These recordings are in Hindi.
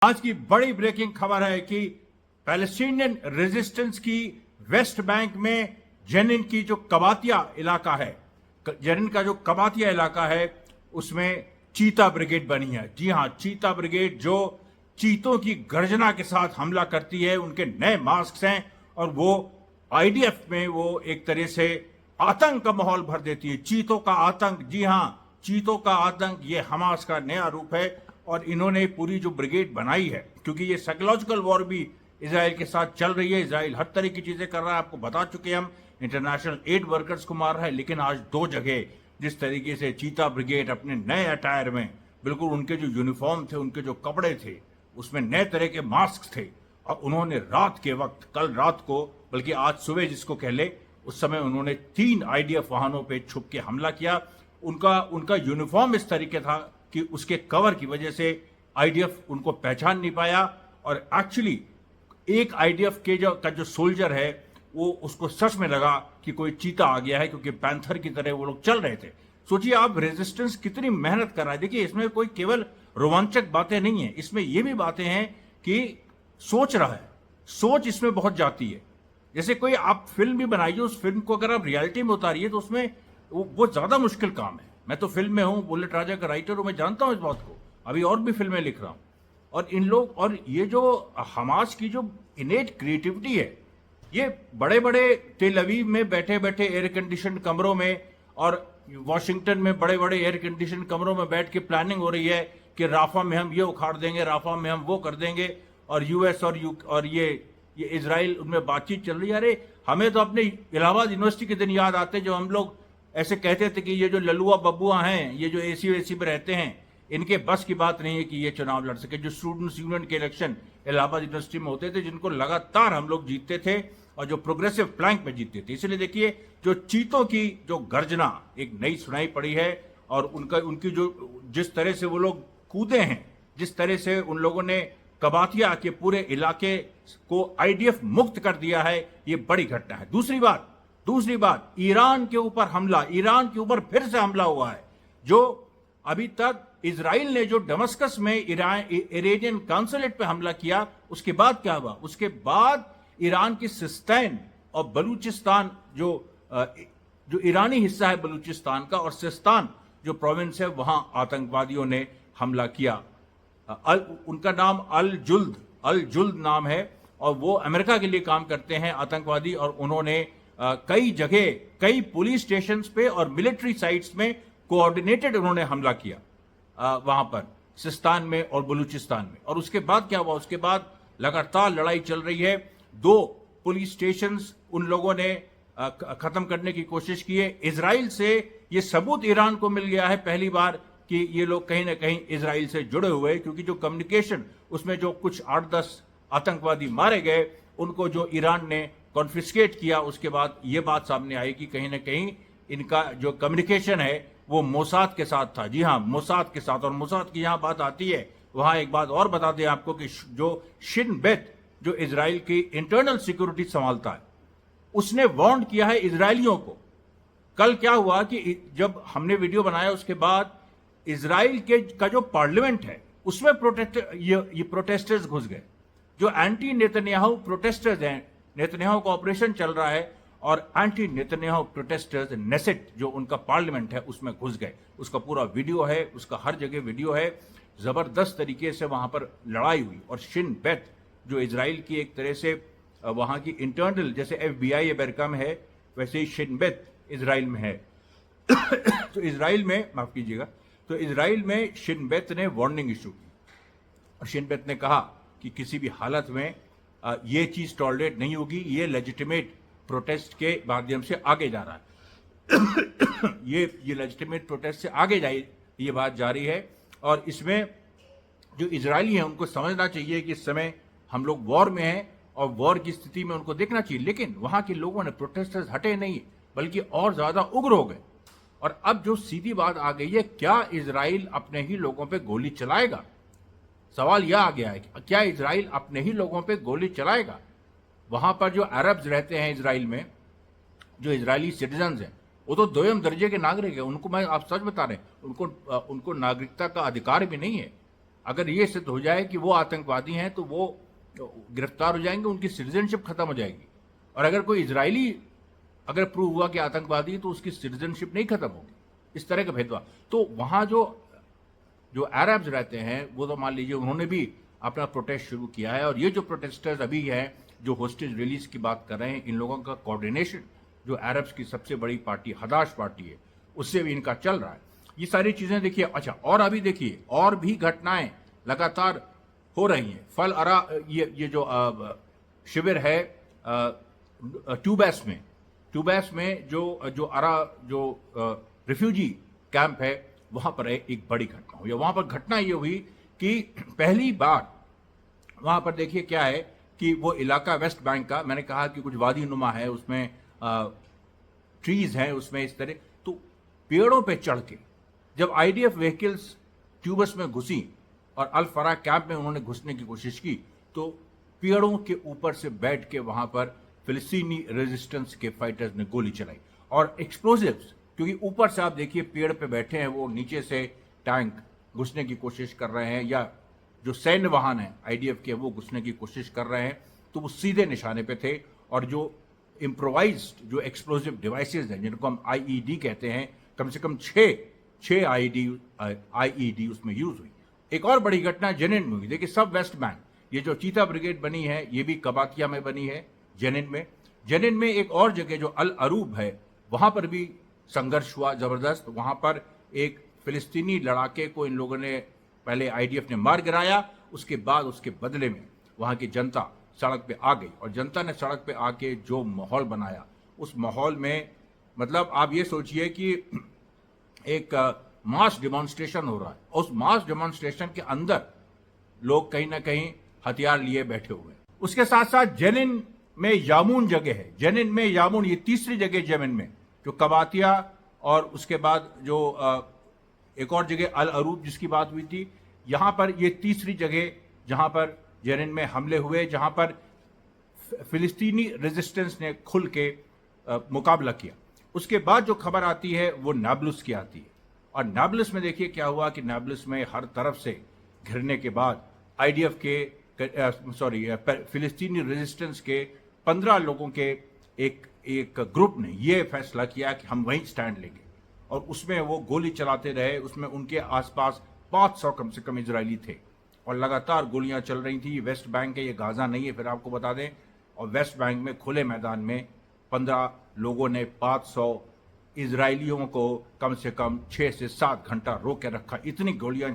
आज की बड़ी ब्रेकिंग खबर है कि पैलेस्टीनियन रेजिस्टेंस की वेस्ट बैंक में जेनिन की जो कबातिया इलाका है, जेनिन का जो कबातिया इलाका है, उसमें चीता ब्रिगेड बनी है। जी हां, चीता ब्रिगेड जो चीतों की गर्जना के साथ हमला करती है। उनके नए मास्क हैं और वो आईडीएफ में वो एक तरह से आतंक का माहौल भर देती है। चीतों का आतंक, जी हां, चीतों का आतंक, ये हमास का नया रूप है। और इन्होंने पूरी जो ब्रिगेड बनाई है, क्योंकि ये साइकोलॉजिकल वॉर भी इजराइल के साथ चल रही है। इजराइल हर तरह की चीजें कर रहा है, आपको बता चुके हम। इंटरनेशनल एड वर्कर्स को मार रहा है, लेकिन आज दो जगह जिस तरीके से चीता ब्रिगेड अपने नए अटायर में, बिल्कुल उनके जो यूनिफॉर्म थे, उनके जो कपड़े थे, उसमें नए तरह के मास्क थे, और उन्होंने रात के वक्त, कल रात को, बल्कि आज सुबह जिसको कह ले, उस समय उन्होंने 3 आईडीएफ वाहनों पर छुप के हमला किया। उनका यूनिफॉर्म इस तरीके था कि उसके कवर की वजह से आईडीएफ उनको पहचान नहीं पाया। और एक्चुअली एक आईडीएफ के जो सोल्जर है, वो उसको सच में लगा कि कोई चीता आ गया है, क्योंकि पैंथर की तरह वो लोग चल रहे थे। सोचिए आप, रेजिस्टेंस कितनी मेहनत कर रहा है। देखिए, इसमें कोई केवल रोमांचक बातें नहीं है, इसमें ये भी बातें हैं कि सोच रहा है, सोच इसमें बहुत जाती है। जैसे कोई आप फिल्म भी बनाइए, उस फिल्म को अगर आप रियलिटी में उतारिए तो उसमें वो ज्यादा मुश्किल काम है। मैं तो फिल्म में हूं, बुलेट राजा का राइटर हूं, मैं जानता हूं इस बात को। अभी और भी फिल्में लिख रहा हूं। और इन लोग, और ये जो हमास की जो इनेट क्रिएटिविटी है, ये बड़े बड़े तेल अवीव में बैठे बैठे एयर कंडीशन कमरों में, और वॉशिंगटन में बड़े बड़े एयर कंडीशन कमरों में बैठ के प्लानिंग हो रही है कि राफा में हम ये उखाड़ देंगे, राफा में हम वो कर देंगे। और यूएस और ये इजराइल, उनमें बातचीत चल रही है। अरे, हमें तो अपने इलाहाबाद यूनिवर्सिटी के दिन याद आते, जो हम लोग ऐसे कहते थे कि ये जो लल्लुआ बब्बुआ हैं, ये जो एसी वेसी में रहते हैं, इनके बस की बात नहीं है कि ये चुनाव लड़ सके। जो स्टूडेंट्स यूनियन के इलेक्शन इलाहाबाद यूनिवर्सिटी में होते थे, जिनको लगातार हम लोग जीतते थे, और जो प्रोग्रेसिव फ्लैंक में जीतते थे। इसलिए देखिए, जो चीतों की जो गर्जना एक नई सुनाई पड़ी है, और उनकी जो जिस तरह से वो लोग कूदे हैं, जिस तरह से उन लोगों ने कबातिया के पूरे इलाके को आईडीएफ मुक्त कर दिया है, ये बड़ी घटना है। दूसरी बात, ईरान के ऊपर हमला, ईरान के ऊपर फिर से हमला हुआ है। जो अभी तक इजराइल ने जो दमस्कस में इरानियन काउंसलेट पे हमला किया, उसके बाद क्या हुआ? उसके बाद ईरान की सिस्तान और बलूचिस्तान, जो ईरानी हिस्सा है बलूचिस्तान का, और सिस्तान जो प्रोविंस है, वहां आतंकवादियों ने हमला किया। उनका नाम अल जुल्द नाम है, और वो अमेरिका के लिए काम करते हैं, आतंकवादी। और उन्होंने कई जगह, कई पुलिस स्टेशन पे और मिलिट्री साइट्स में कोऑर्डिनेटेड उन्होंने हमला किया, वहां पर सिस्तान में और बलूचिस्तान में। और उसके बाद क्या हुआ? उसके बाद लगातार लड़ाई चल रही है। 2 पुलिस स्टेशन उन लोगों ने खत्म करने की कोशिश की है। इजराइल से ये सबूत ईरान को मिल गया है पहली बार कि ये लोग कहीं ना कहीं इजराइल से जुड़े हुए हैं, क्योंकि जो कम्युनिकेशन, उसमें जो कुछ 8-10 आतंकवादी मारे गए, उनको जो ईरान ने कॉन्फिस्केट किया, उसके बाद ये बात सामने आई कि कहीं ना कहीं इनका जो कम्युनिकेशन है वो मोसाद के साथ था। जी हां, मोसाद के साथ। और मोसाद की यहां बात आती है, वहां एक बात और बता दें आपको कि जो शिन बेत, जो इजराइल की इंटरनल सिक्योरिटी संभालता है, उसने वार्न किया है इजरायलियों को। कल क्या हुआ कि जब हमने वीडियो बनाया, उसके बाद इजराइल का जो पार्लियामेंट है, उसमें ये प्रोटेस्टर्स घुस गए। जो एंटी नेतन्याहू प्रोटेस्टर्स हैं, नेतन्याहू का ऑपरेशन चल रहा है, और एंटी नेतन्याहू प्रोटेस्टर्स, नेसेट जो उनका पार्लियामेंट है, उसमें घुस गए। उसका पूरा वीडियो है, उसका हर जगह वीडियो है। जबरदस्त तरीके से वहां पर लड़ाई हुई। और शिन बेत, जो इजराइल की एक तरह से वहां की इंटरनल, जैसे एफबीआई अमेरिका में है, वैसे ही शिन बेत इजराइल में है। तो इजराइल में, माफ कीजिएगा, तो इजराइल में शिन बेत ने वार्निंग इशू की, और शिन बेत ने कहा कि किसी भी हालत में ये चीज टॉलरेट नहीं होगी। ये लेजिटिमेट प्रोटेस्ट के माध्यम से आगे जा रहा है। ये लेजिटिमेट प्रोटेस्ट से आगे जाए, ये बात जारी है। और इसमें जो इजरायली हैं, उनको समझना चाहिए कि इस समय हम लोग वॉर में हैं, और वॉर की स्थिति में उनको देखना चाहिए। लेकिन वहां के लोगों ने, प्रोटेस्टर्स हटे नहीं, बल्कि और ज्यादा उग्र हो गए। और अब जो सीधी बात आ गई है, क्या इजराइल अपने ही लोगों पे गोली चलाएगा? सवाल यह आ गया है कि क्या इजराइल अपने ही लोगों पे गोली चलाएगा? वहां पर जो अरब्स रहते हैं इजराइल में, जो इजरायली सिटीजन्स हैं, वो तो 2ym दर्जे के नागरिक हैं। उनको, मैं आप सच बता रहे हैं, उनको नागरिकता का अधिकार भी नहीं है। अगर ये सिद्ध हो जाए कि वो आतंकवादी हैं तो वो गिरफ्तार हो जाएंगे, उनकी सिटीजनशिप खत्म हो जाएगी। और अगर कोई इजरायली अगर प्रूव हुआ कि आतंकवादी है तो उसकी सिटीजनशिप नहीं खत्म होगी। इस तरह का भेदभाव। तो वहां जो जो अरब्स रहते हैं वो तो मान लीजिए उन्होंने भी अपना प्रोटेस्ट शुरू किया है, और ये जो प्रोटेस्टर्स अभी हैं जो होस्टेज रिलीज की बात कर रहे हैं, इन लोगों का कोऑर्डिनेशन जो अरब्स की सबसे बड़ी पार्टी हदाश पार्टी है उससे भी इनका चल रहा है। ये सारी चीजें देखिए। अच्छा, और अभी देखिए और भी घटनाएं लगातार हो रही हैं। फल अरा ये जो शिविर है ट्यूबैस में जो अरा जो रिफ्यूजी कैंप है वहां पर एक बड़ी घटना हुई। वहां पर घटना ये हुई कि पहली बार वहां पर देखिए क्या है कि वो इलाका वेस्ट बैंक का, मैंने कहा कि कुछ वादी नुमा है, उसमें ट्रीज हैं, उसमें इस तरह, तो पेड़ों पे चढ़ के जब आईडीएफ व्हीकल्स ट्यूबस में घुसी और अल फरा कैंप में उन्होंने घुसने की कोशिश की, तो पेड़ों के ऊपर से बैठ के वहां पर फिलिस्तीनी रेजिस्टेंस के फाइटर्स ने गोली चलाई और एक्सप्लोजिव्स, क्योंकि ऊपर से आप देखिए पेड़ पे बैठे हैं, वो नीचे से टैंक घुसने की कोशिश कर रहे हैं या जो सैन्य वाहन है आईडीएफ के वो घुसने की कोशिश कर रहे हैं, तो वो सीधे निशाने पे थे। और जो इम्प्रोवाइज्ड जो एक्सप्लोजिव डिवाइसेज हैं जिनको हम आईईडी कहते हैं, कम से कम छह आईईडी उसमें यूज हुई। एक और बड़ी घटना जेनिन में हुई। देखिए सब वेस्ट बैंक, ये जो चीता ब्रिगेड बनी है ये भी कबातिया में बनी है, जेनिन में एक और जगह जो अल अरूब है वहां पर भी संघर्ष हुआ जबरदस्त। वहां पर एक फिलिस्तीनी लड़ाके को इन लोगों ने पहले आईडीएफ ने मार गिराया, उसके बाद उसके बदले में वहां की जनता सड़क पे आ गई, और जनता ने सड़क पे आके जो माहौल बनाया, उस माहौल में मतलब आप ये सोचिए कि एक मास डेमोन्स्ट्रेशन हो रहा है। उस मास डेमोन्स्ट्रेशन के अंदर लोग कहीं ना कहीं हथियार लिए बैठे हुए हैं। उसके साथ साथ जेनिन में यामून जगह है, जेनिन में यामून, ये तीसरी जगह जेनिन में, जो कबातिया और उसके बाद जो एक और जगह अल अरूब जिसकी बात हुई थी, यहां पर ये तीसरी जगह जहां पर जेनिन में हमले हुए, जहां पर फिलिस्तीनी रेजिस्टेंस ने खुल के मुकाबला किया। उसके बाद जो खबर आती है वो नाब्लुस की आती है, और नाब्लुस में देखिए क्या हुआ कि नाब्लुस में हर तरफ से घिरने के बाद आईडीएफ के फिलिस्तीनी रेजिस्टेंस के 15 लोगों के एक ग्रुप ने यह फैसला किया कि हम वहीं स्टैंड लेंगे, और उसमें वो गोली चलाते रहे। उसमें उनके आसपास 500 कम से कम इजरायली थे, और लगातार गोलियां चल रही थी। वेस्ट बैंक है, ये गाजा नहीं है, फिर आपको बता दें। और वेस्ट बैंक में खुले मैदान में 15 लोगों ने 500 इजरायलियों को कम से कम 6 से 7 घंटा रोक के रखा। इतनी गोलियां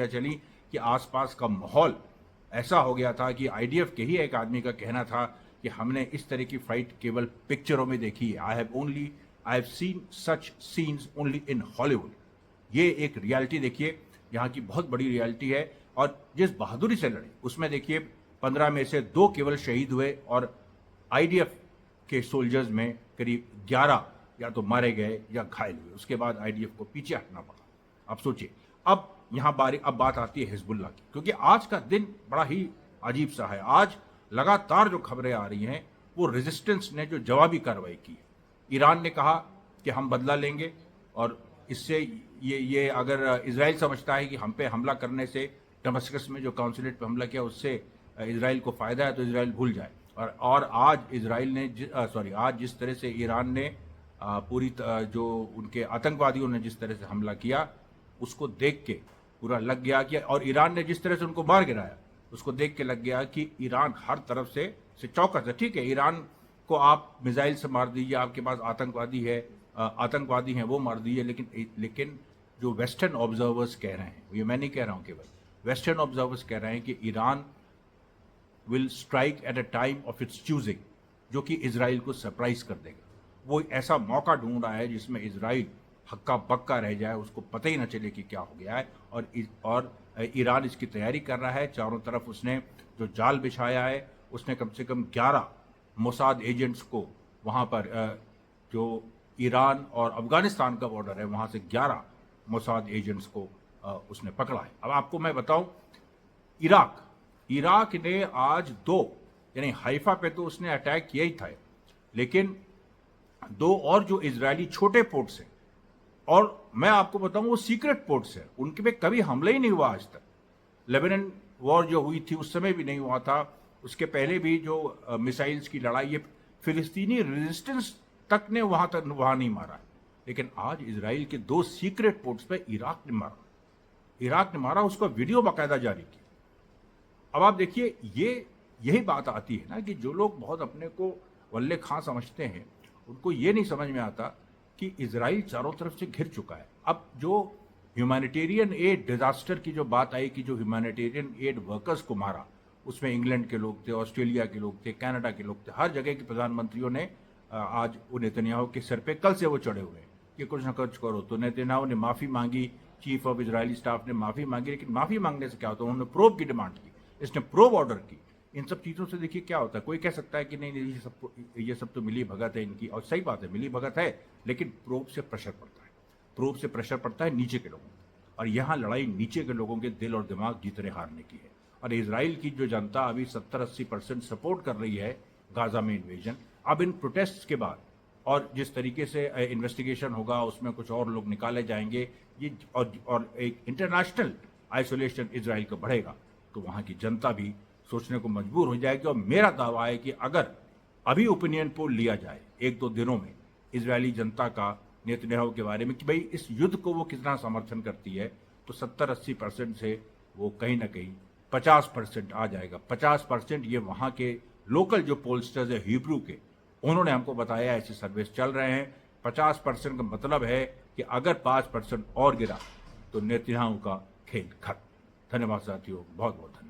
चली कि आसपास का माहौल ऐसा हो गया था कि आईडीएफ के ही एक आदमी का कहना था कि हमने इस तरह की फाइट केवल पिक्चरों में देखी है। I have seen such scenes only in Hollywood. ये एक रियलिटी देखिए, यहाँ की बहुत बड़ी रियलिटी है। और जिस बहादुरी से लड़े उसमें देखिए 15 में से 2 केवल शहीद हुए, और आईडीएफ के सोल्जर्स में करीब 11 या तो मारे गए या घायल हुए। उसके बाद आईडीएफ को पीछे हटना पड़ा। अब सोचिए, अब बात आती है हिजबुल्लाह की, क्योंकि आज का दिन बड़ा ही अजीब सा है। आज लगातार जो खबरें आ रही हैं वो रेजिस्टेंस ने जो जवाबी कार्रवाई की। ईरान ने कहा कि हम बदला लेंगे, और इससे ये अगर इजराइल समझता है कि हम पे हमला करने से, दमस्कस में जो काउंसिलेट पे हमला किया उससे इजराइल को फायदा है, तो इजराइल भूल जाए। और आज इजराइल ने आज जिस तरह से ईरान ने जो उनके आतंकवादियों ने जिस तरह से हमला किया, उसको देख के पूरा लग गया कि, और ईरान ने जिस तरह से उनको मार गिराया उसको देख के लग गया कि ईरान हर तरफ से चौकस है। ठीक है, ईरान को आप मिसाइल से मार दीजिए, आपके पास आतंकवादी हैं वो मार दीजिए, लेकिन जो वेस्टर्न ऑब्जर्वर्स कह रहे हैं, ये मैं नहीं कह रहा हूं, केवल वेस्टर्न ऑब्जर्वर्स कह रहे हैं कि Iran will strike at a time of its choosing, जो कि इजराइल को सरप्राइज कर देगा। वो ऐसा मौका ढूंढ रहा है जिसमें इजराइल हक्का बक्का रह जाए, उसको पता ही ना चले कि क्या हो गया है। और ईरान इसकी तैयारी कर रहा है। चारों तरफ उसने जो जाल बिछाया है, उसने कम से कम 11 मोसाद एजेंट्स को वहां पर जो ईरान और अफगानिस्तान का बॉर्डर है वहां से 11 मोसाद एजेंट्स को उसने पकड़ा है। अब आपको मैं बताऊं, इराक ने आज 2, यानी हाइफा पे तो उसने अटैक किया ही था, लेकिन 2 और जो इजरायली छोटे पोर्ट्स हैं, और मैं आपको बताऊं वो सीक्रेट पोर्ट्स हैं, उनके पे कभी हमला ही नहीं हुआ आज तक। लेबनान वॉर जो हुई थी उस समय भी नहीं हुआ था, उसके पहले भी जो मिसाइल्स की लड़ाई, ये फिलिस्तीनी रेजिस्टेंस तक ने वहां नहीं मारा। लेकिन आज इजराइल के 2 सीक्रेट पोर्ट्स पे इराक ने मारा, उसका वीडियो बाकायदा जारी किया। अब आप देखिए, यही बात आती है ना कि जो लोग बहुत अपने को वल्ले खां समझते हैं, उनको ये नहीं समझ में आता कि इजराइल चारों तरफ से घिर चुका है। अब जो ह्यूमैनिटेरियन एड डिजास्टर की जो बात आई कि जो ह्यूमैनिटेरियन एड वर्कर्स को मारा, उसमें इंग्लैंड के लोग थे, ऑस्ट्रेलिया के लोग थे, कनाडा के लोग थे, हर जगह के प्रधानमंत्रियों ने आज वो नेतन्याहू के सर पे कल से वो चढ़े हुए हैं कि कुछ ना कुछ करो। तो नेतन्याहू ने माफी मांगी, चीफ ऑफ इजरायली स्टाफ ने माफी मांगी, लेकिन माफी मांगने से क्या होता है, उन्होंने प्रोब की डिमांड की, इसने प्रोब ऑर्डर की। इन सब चीजों से देखिए क्या होता है, कोई कह सकता है कि नहीं ये सब तो मिली भगत है इनकी, और सही बात है, मिली भगत है, लेकिन प्रोब से प्रेशर पड़ता है नीचे के लोगों पर। और यहाँ लड़ाई नीचे के लोगों के दिल और दिमाग जीतने हारने की है। और इजराइल की जो जनता अभी 70-80% सपोर्ट कर रही है गाजा में इन्वेजन, अब इन प्रोटेस्ट के बाद और जिस तरीके से इन्वेस्टिगेशन होगा, उसमें कुछ और लोग निकाले जाएंगे, ये और एक इंटरनेशनल आइसोलेशन इजराइल का बढ़ेगा, तो वहां की जनता भी सोचने को मजबूर हो जाएगी। और मेरा दावा है कि अगर अभी ओपिनियन पोल लिया जाए 1-2 दिनों में इजरायली जनता का नेतन्याहू के बारे में कि भाई इस युद्ध को वो कितना समर्थन करती है, तो 70-80% से वो कहीं ना कहीं 50% आ जाएगा। 50% ये वहां के लोकल जो पोलस्टर्स है हिब्रू के, उन्होंने हमको बताया, ऐसे सर्वेस चल रहे हैं। 50% का मतलब है कि अगर 5% और गिरा तो नेतन्याहू का खेल खत्म। धन्यवाद साथियों, बहुत बहुत धन्यवाद।